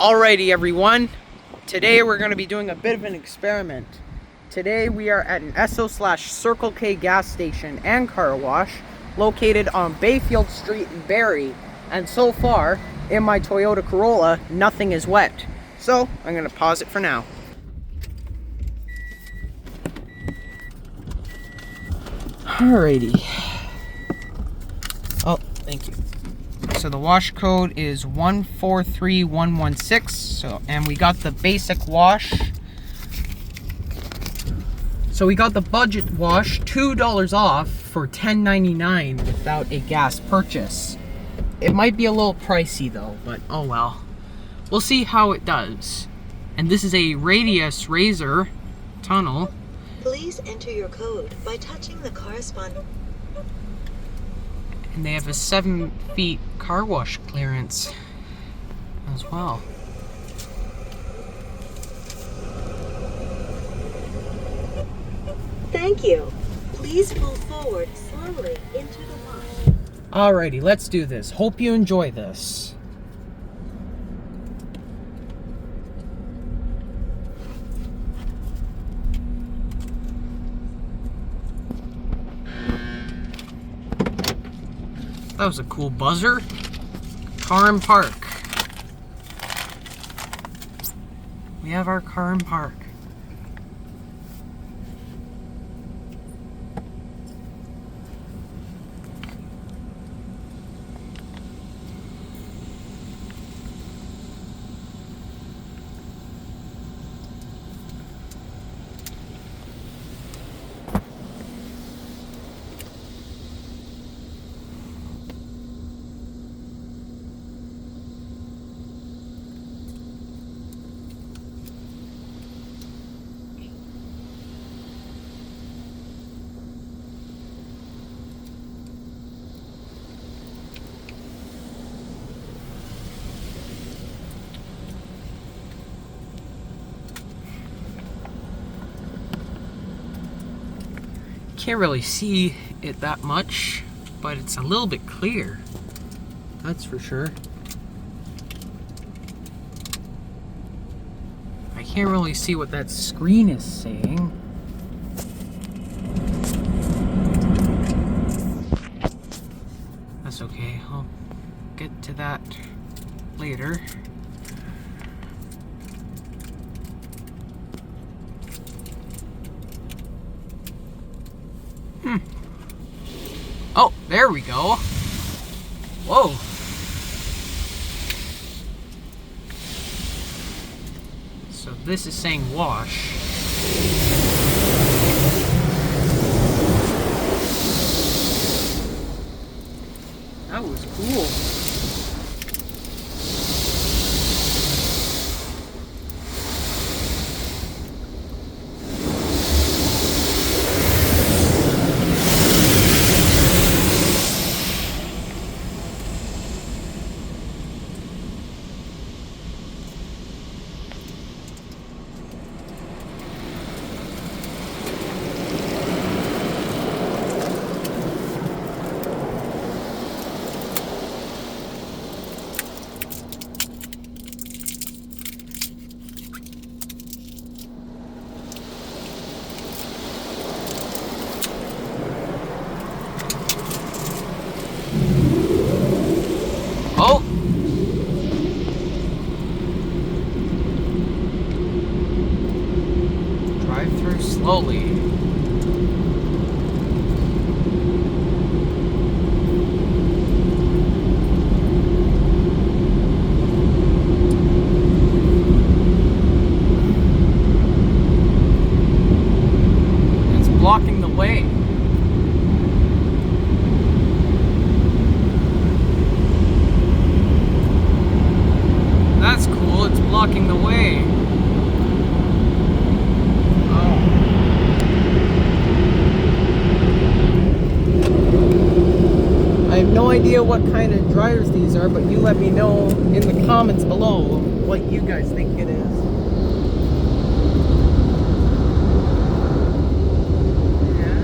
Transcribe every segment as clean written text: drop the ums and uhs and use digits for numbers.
Alrighty everyone, today we're going to be doing a bit of an experiment. Today we are at an Esso / Circle K gas station and car wash located on Bayfield Street in Barrie, and so far in my Toyota Corolla nothing is wet. So I'm going to pause it for now. Alrighty. Oh, thank you. So the wash code is 143116. And we got the basic wash. So we got the budget wash, $2 off for $10.99 without a gas purchase. It might be a little pricey though, but oh well. We'll see how it does. And this is a radius razor tunnel. Please enter your code by touching the corresponding. And they have a 7 feet car wash clearance as well. Thank you. Please move forward slowly into the wash. Alrighty, let's do this. Hope you enjoy this. That was a cool buzzer. Car and park. We have our car and park. Can't really see it that much, but it's a little bit clear. That's for sure. I can't really see what that screen is saying. That's okay, I'll get to that later. Oh, there we go. Whoa. So this is saying wash. That was cool. Oh! Drive through slowly. It's blocking the way. That's cool, it's blocking the way. Oh. I have no idea what kind of dryers these are, but you let me know in the comments below what you guys think it is. Yeah.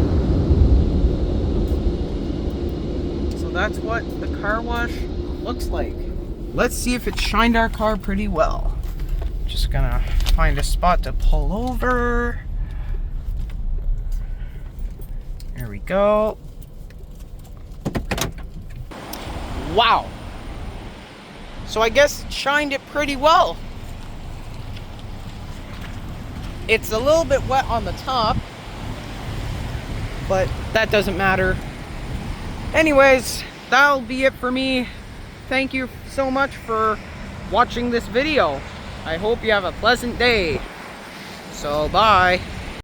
So that's what the car wash looks like. let's see if it shined our car pretty well. Just gonna find a spot to pull over. There we go. Wow. So I guess it shined it pretty well. It's a little bit wet on the top, but that doesn't matter. Anyways, that'll be it for me. Thank you so much for watching this video. I hope you have a pleasant day. So bye.